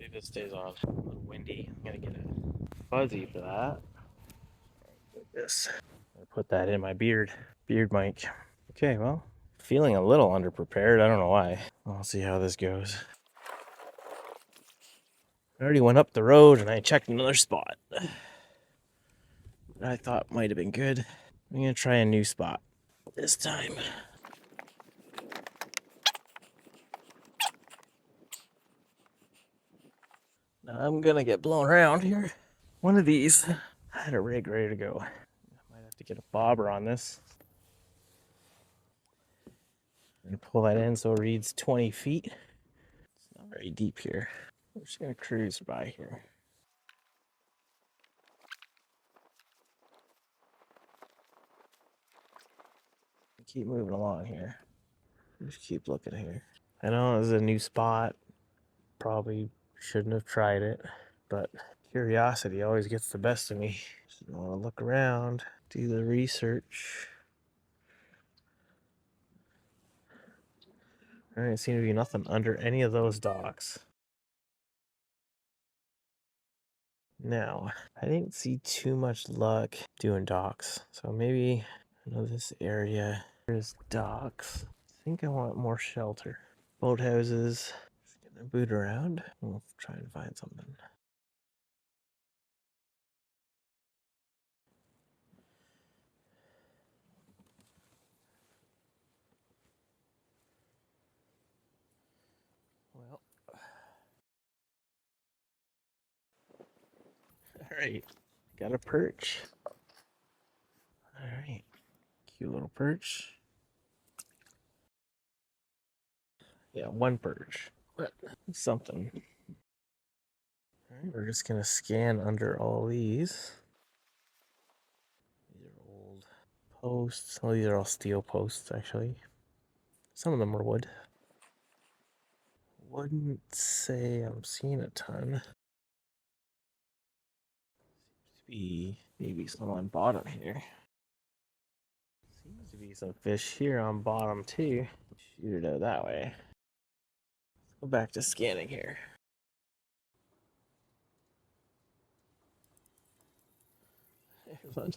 Hopefully this stays on. A little windy. I'm gonna get a fuzzy for that. Like this. I put that in my beard mic. Okay, well, feeling a little underprepared. I don't know why. I'll see how this goes. I already went up the road and I checked another spot that I thought might have been good. I'm gonna try a new spot this time. Now I'm gonna get blown around here. One of these, I had a rig ready to go. I might have to get a bobber on this. I'm gonna pull that in so it reads 20 feet. It's not very deep here. I'm just gonna cruise by here. Keep moving along here. Just keep looking here. I know this is a new spot. Probably shouldn't have tried it, but curiosity always gets the best of me. Just want to look around, do the research. There didn't seem to be nothing under any of those docks. Now, I didn't see too much luck doing docks, so maybe I know this area. There's docks. I think I want more shelter. Boathouses. Just gonna boot around. We'll try and find something. Well, all right, got a perch. All right, cute little perch. Yeah, one perch, but something. All right, we're just gonna scan under all these. These are old posts. Oh, these are all steel posts, actually. Some of them are wood. Wouldn't say I'm seeing a ton. Seems to be maybe some on bottom here. Seems to be some fish here on bottom too. Shoot it out that way. Let's go back to scanning here. There's one.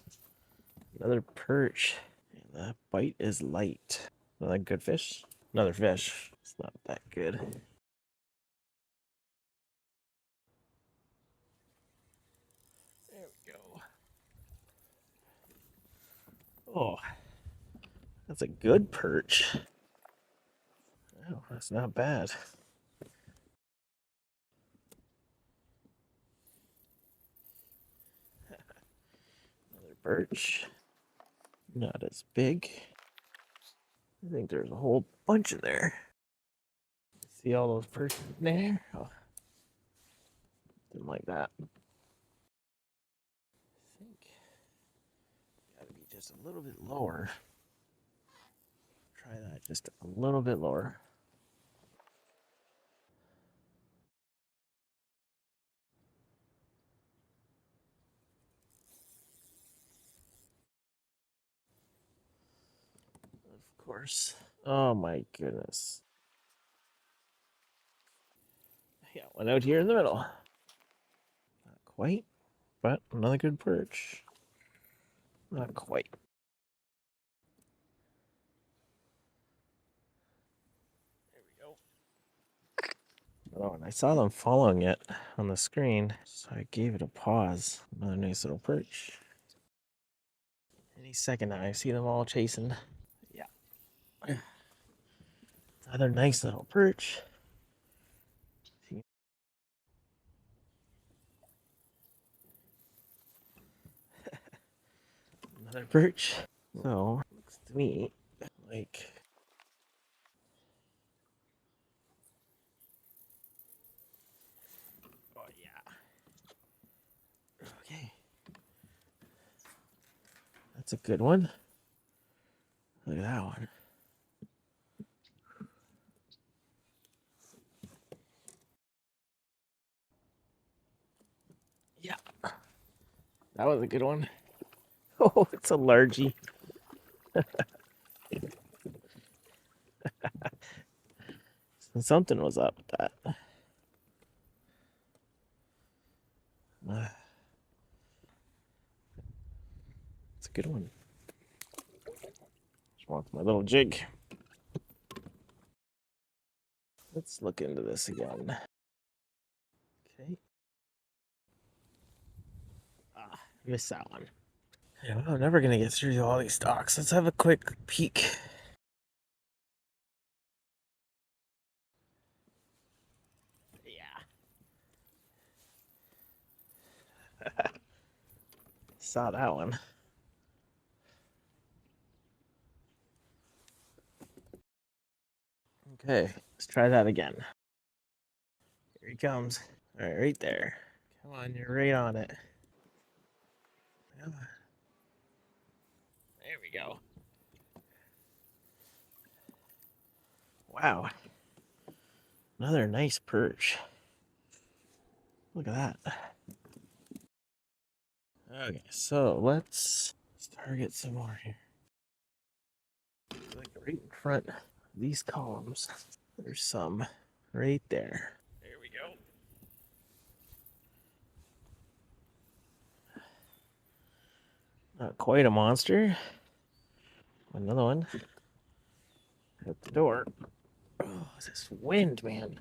Another perch. And that bite is light. Another good fish. Another fish. It's not that good. There we go. Oh, that's a good perch. Oh, that's not bad. Another perch. Not as big. I think there's a whole bunch in there. See all those perches in there? Oh, something like that. I think gotta be just a little bit lower. Try that just a little bit lower. Of course. Oh my goodness. Yeah, one out here in the middle. Not quite, but another good perch. Not quite. There we go. Oh, and I saw them following it on the screen, so I gave it a pause. Another nice little perch. Any second now, I see them all chasing. Yeah. Another nice little perch. Another perch. So, looks to me like oh yeah. Okay. That's a good one. Look at that one. Yeah. That was a good one. Oh, it's a largie. Something was up with that. It's a good one. Just wants my little jig. Let's look into this again. Okay. Missed that one. Yeah, I'm never gonna get through all these stocks. Let's have a quick peek. Yeah. Saw that one. Okay, let's try that again. Here he comes. All right, right there. Come on, you're right on it. Come on. There we go. Wow. Another nice perch. Look at that. Okay, so let's target some more here. Like right in front of these columns. There's some right there. There we go. Not quite a monster. Another one at the door. Oh, this wind, man.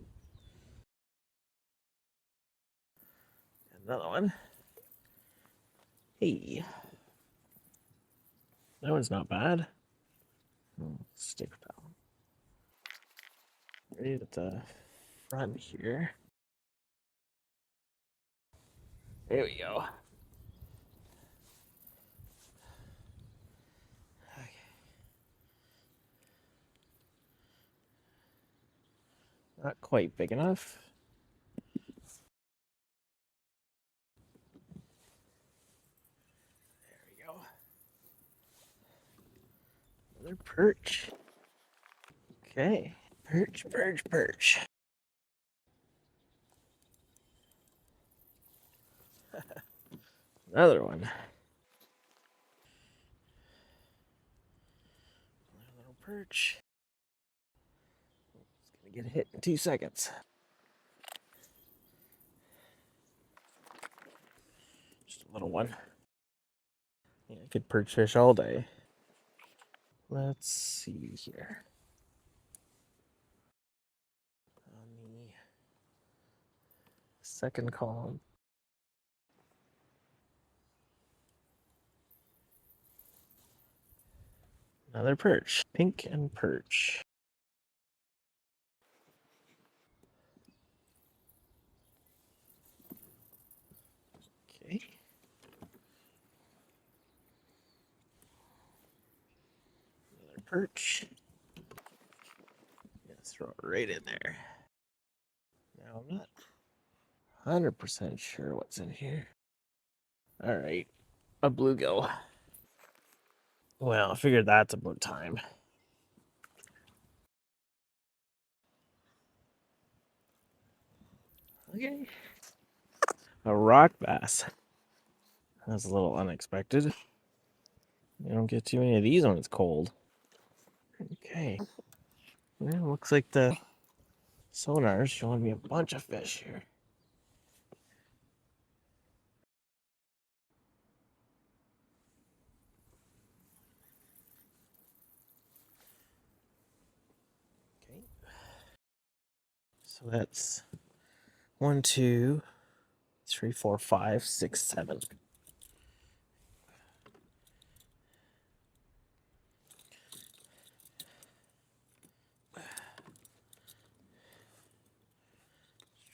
Another one. Hey. That one's not bad. Stick with that one. Right at the front here. There we go. Okay. Not quite big enough. There we go. Another perch. Okay. Perch, perch, perch. Another one. Another little perch. It's gonna get hit in 2 seconds. Just a little one. Yeah, I could perch fish all day. Let's see here. On the second column. Another perch. Pink and perch. Okay. Another perch. Let's throw it right in there. Now I'm not 100% sure what's in here. All right. A bluegill. Well, I figured that's about time. Okay. A rock bass. That's a little unexpected. You don't get too many of these when it's cold. Okay. Well, looks like the sonar's showing me a bunch of fish here. Okay. So that's 1, 2, 3, 4, 5, 6, 7.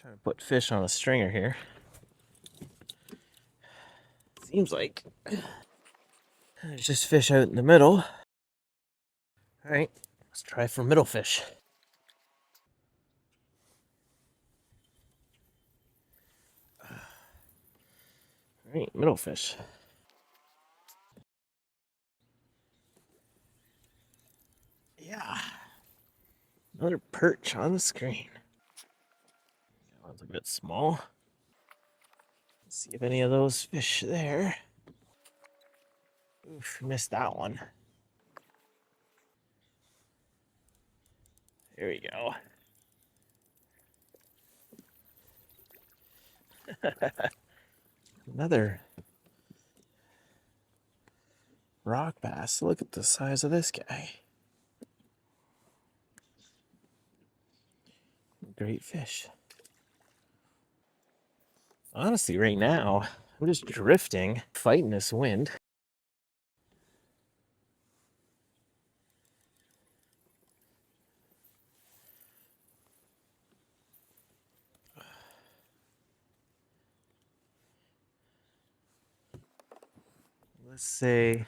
Trying to put fish on a stringer here. Seems like there's just fish out in the middle. All right, let's try for middle fish. All right, middle fish. Yeah. Another perch on the screen. That one's a bit small. Let's see if any of those fish there. Oof, missed that one. There we go. Another rock bass. Look at the size of this guy. Great fish. Honestly, right now, I'm just drifting, fighting this wind. Let's say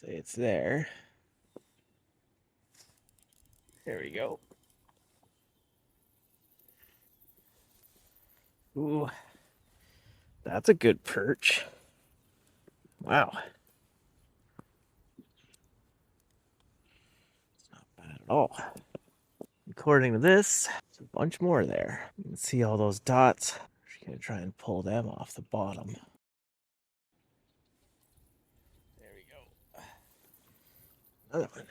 it's there. There we go. Ooh, that's a good perch. Wow. It's not bad at all. According to this, there's a bunch more there. You can see all those dots. Just gonna try and pull them off the bottom. There we go. Another one.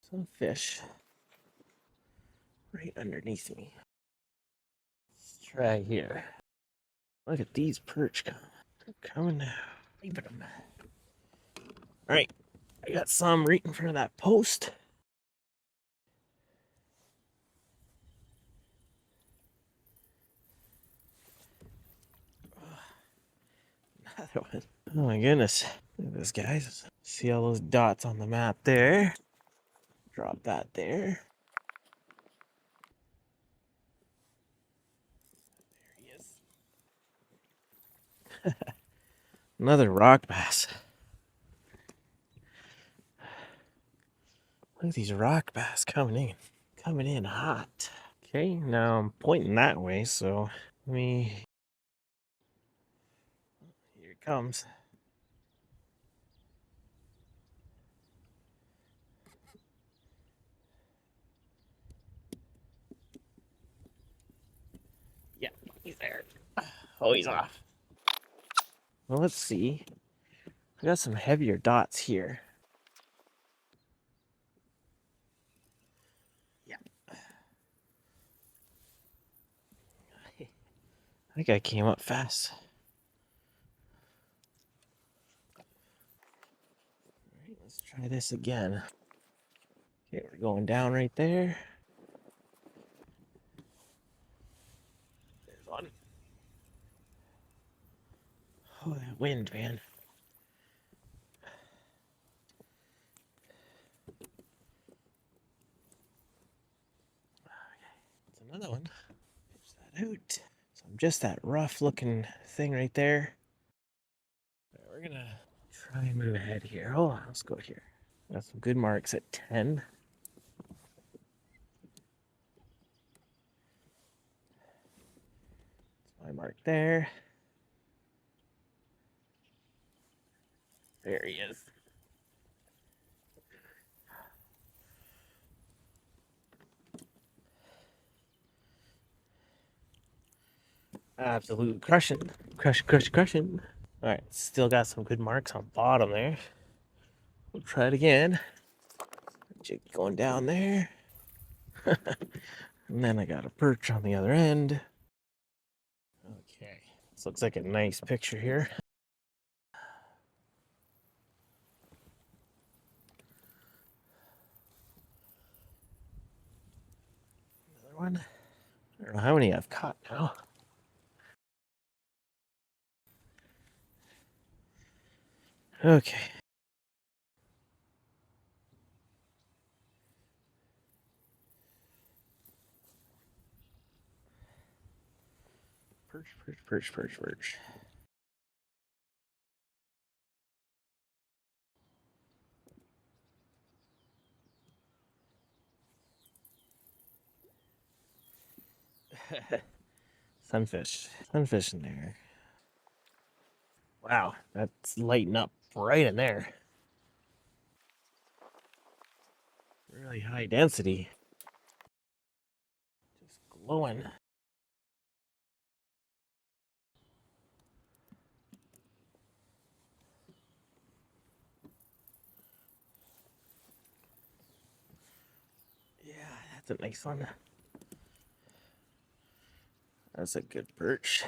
Some fish right underneath me. Let's try here. Look at these perch coming. They're coming now. Leaving them. All right, I got some right in front of that post. Another one. Oh my goodness. Look at this, guys. See all those dots on the map there? Drop that there. There he is. Another rock bass. Look at these rock bass coming in hot. Okay, now I'm pointing that way, so let me. Here it comes. Yeah, he's there. Oh, he's off. Well, let's see. I got some heavier dots here. Yeah. I think I came up fast. All right, let's try this again. Okay, we're going down right there. There's one. Oh, that wind, man. It's another one. Fish that out. So I'm just that rough looking thing right there. All right, we're gonna try and move ahead here. Hold on, let's go here. Got some good marks at 10. That's my mark there. There he is. Absolute crushing. Crushing. All right, still got some good marks on bottom there. We'll try it again. Jig going down there. And then I got a perch on the other end. Okay, this looks like a nice picture here. Another one. I don't know how many I've caught now. Okay. Perch. Sunfish in there. Wow, that's lighting up right in there. Really high density. Just glowing. That's a nice one. That's a good perch.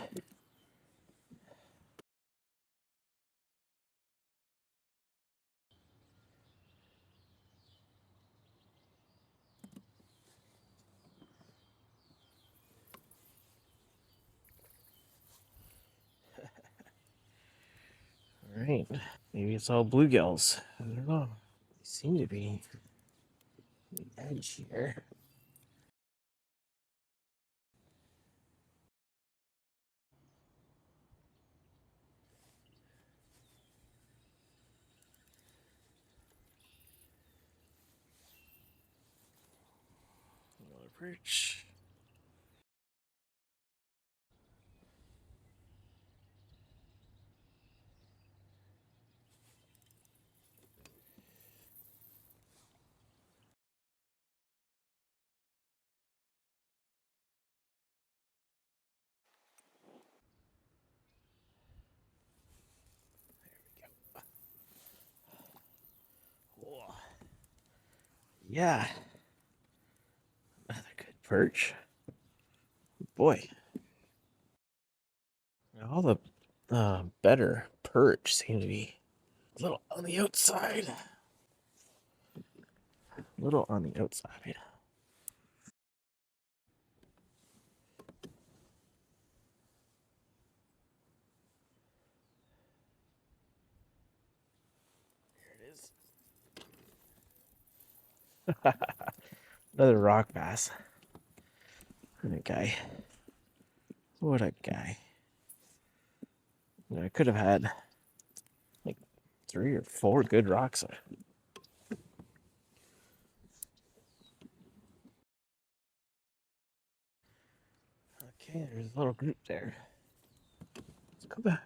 All right. Maybe it's all bluegills. I don't know. They seem to be on the edge here. Another perch. Whoa. Yeah. Another good perch. Boy. All the better perch seem to be a little on the outside. A little on the outside. There it is. Another rock bass. What a guy. What a guy. I could have had like 3 or 4 good rocks. Okay, there's a little group there. Let's go back.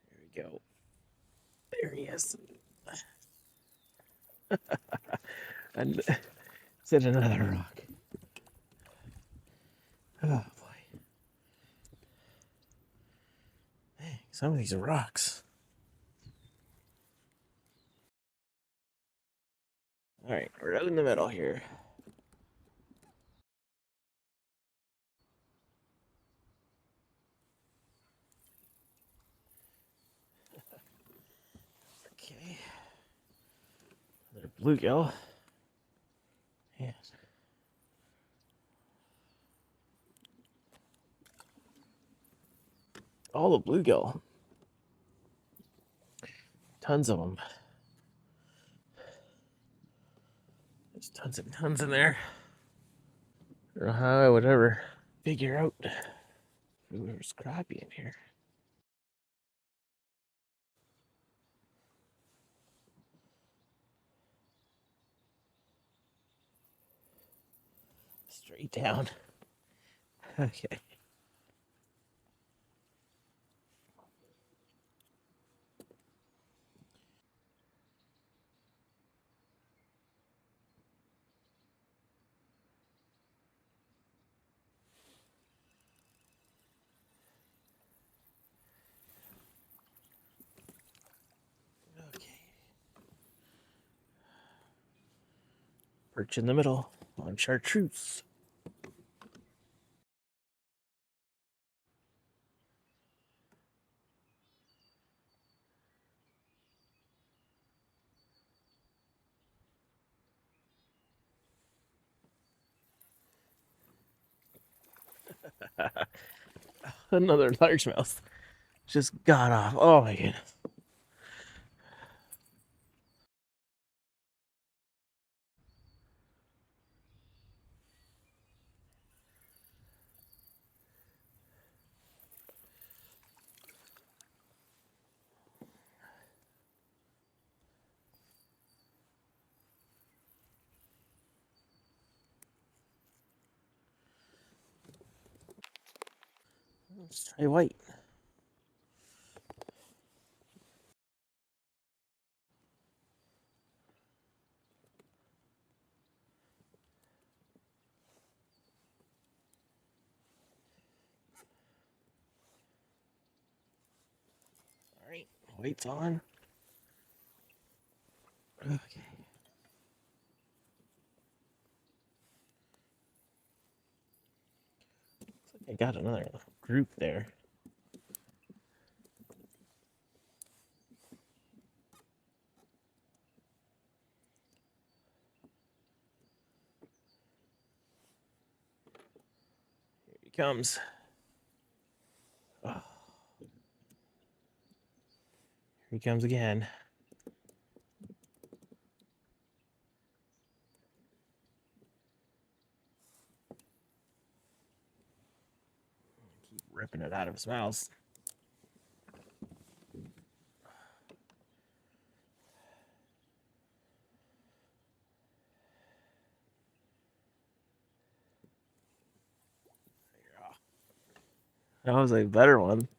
There we go. There he is. And it's in another rock. Oh boy. Dang, some of these are rocks. Alright, we're out in the middle here. Okay. Another bluegill. Yeah. All the bluegill. Tons of them. There's tons and tons in there. I don't know how I would ever figure out if there's crappie in here. Straight down. Okay. Okay. Perch in the middle on chartreuse. Another largemouth just got off. Oh my goodness. Let's try white. White's on. Okay. I got another group there. Here he comes. Oh. Here he comes again. Keep ripping it out of his mouth. That was a better one.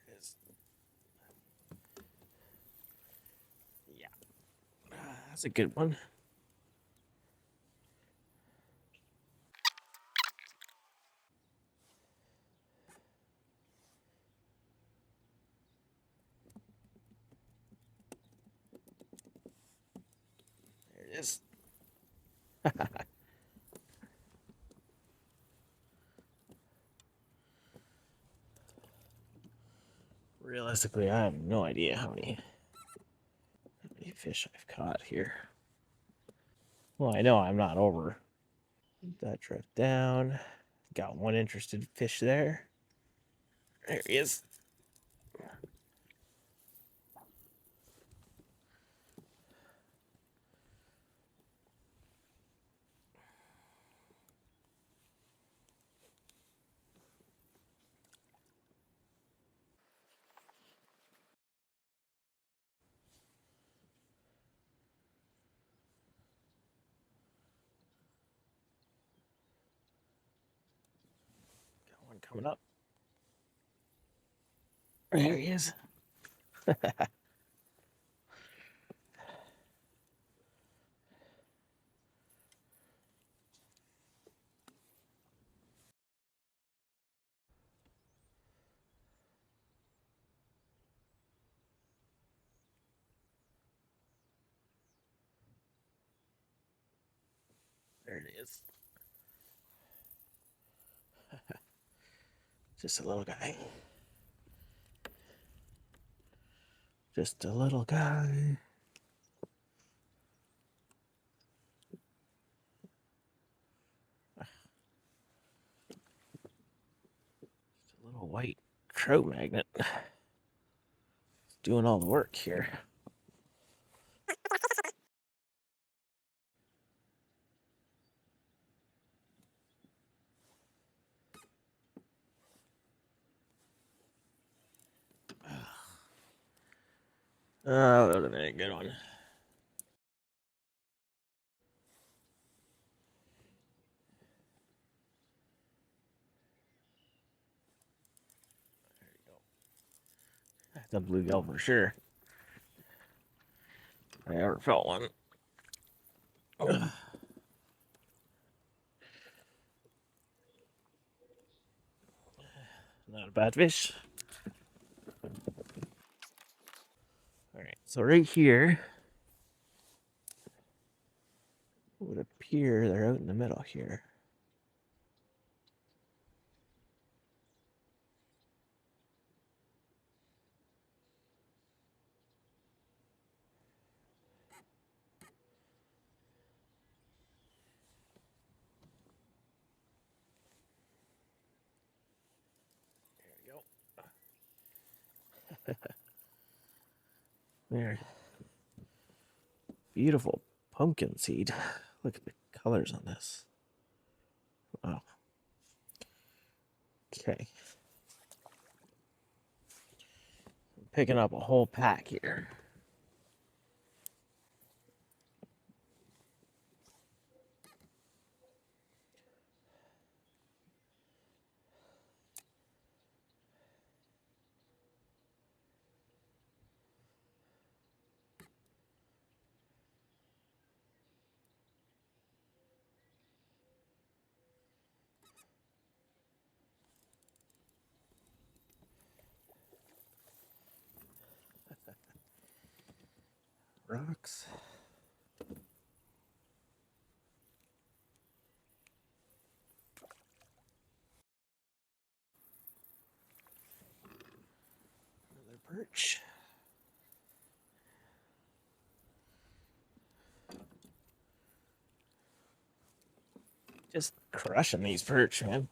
There it is. Yeah. That's a good one. There it is. Realistically, I have no idea how many fish I've caught here. Well, I know I'm not over. That drift down. Got one interested fish there. There he is. Got one coming up. There he is. There it is. Just a little guy. Just a little guy. Just a little white trout magnet. It's doing all the work here. Oh, that was a very good one. There you go. That's a bluegill for sure. I ever felt one. Not a bad fish. All right, so right here would appear they're out in the middle here. There we go. There. Beautiful pumpkin seed. Look at the colors on this. Wow. Okay. I'm picking up a whole pack here. rocks. Another perch. Just crushing these perch, man.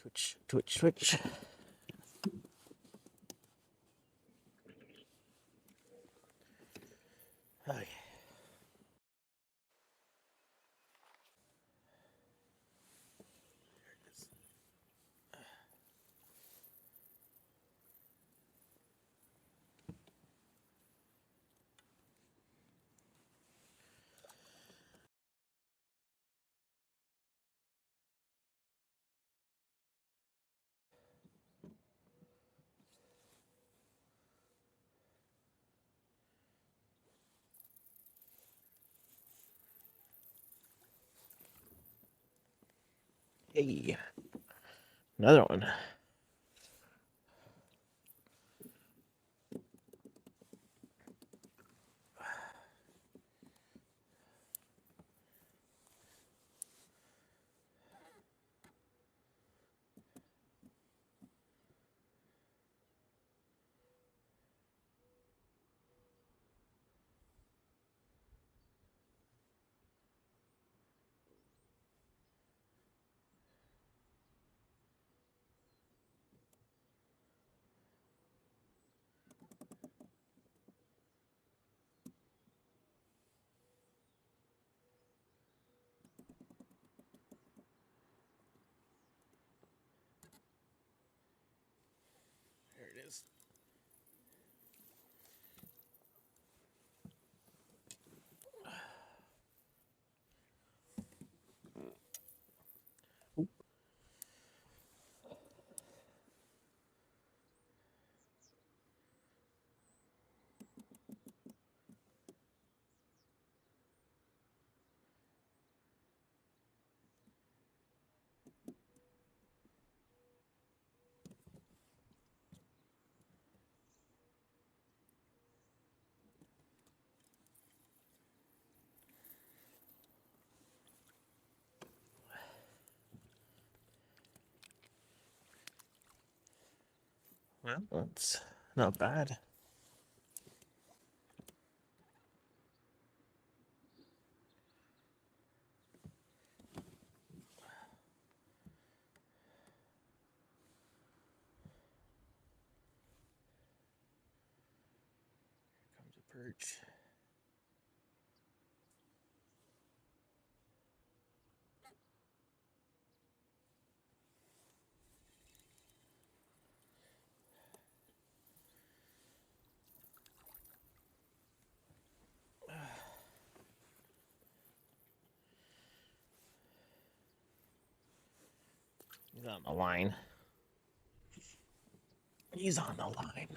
Twitch, twitch, twitch. Okay. Hey, another one. There it is. Well, that's not bad. Here comes a perch. He's on the line. He's on the line.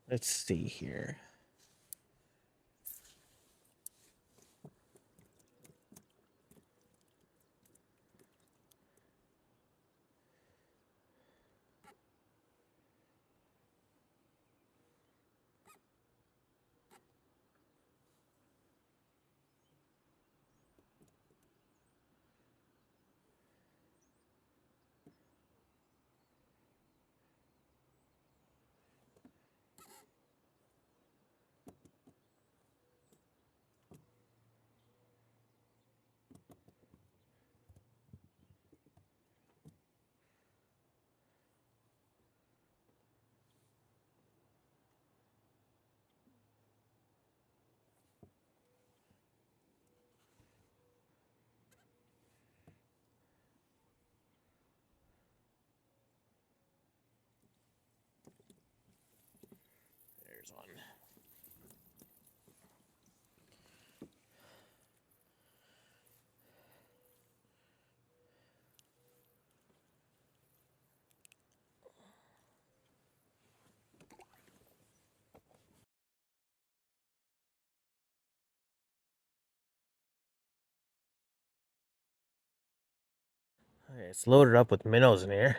Let's see here. tires on. Okay, it's loaded up with minnows in here.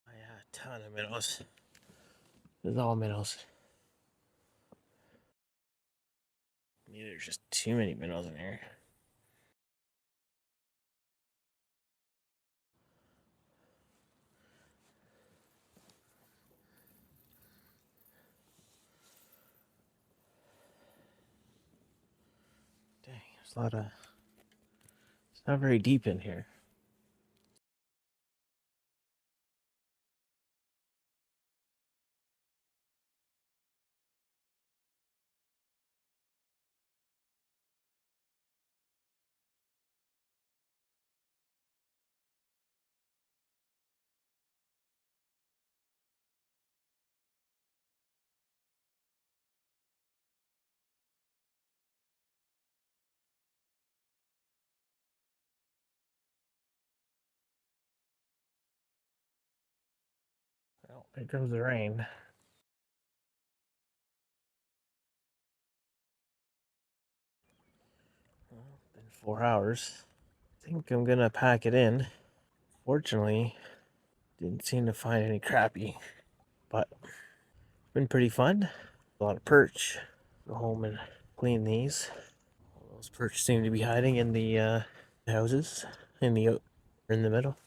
I have a ton of minnows. This is all minnows. Maybe there's just too many minnows in here. Dang, there's a lot of... It's not very deep in here. Well, here comes the rain. Well, been 4 hours. I think I'm gonna pack it in. Fortunately, didn't seem to find any crappie, but it's been pretty fun. A lot of perch. Go home and clean these. All those perch seem to be hiding in the houses in the middle.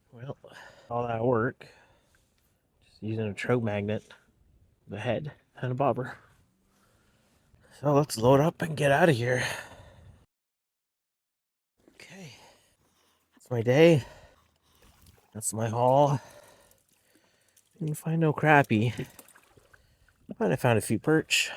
Well, all that work just using a trout magnet, the head, and a bobber. So let's load up and get out of here. Okay, that's my day. That's my haul. Didn't find no crappie, but I found a few perch.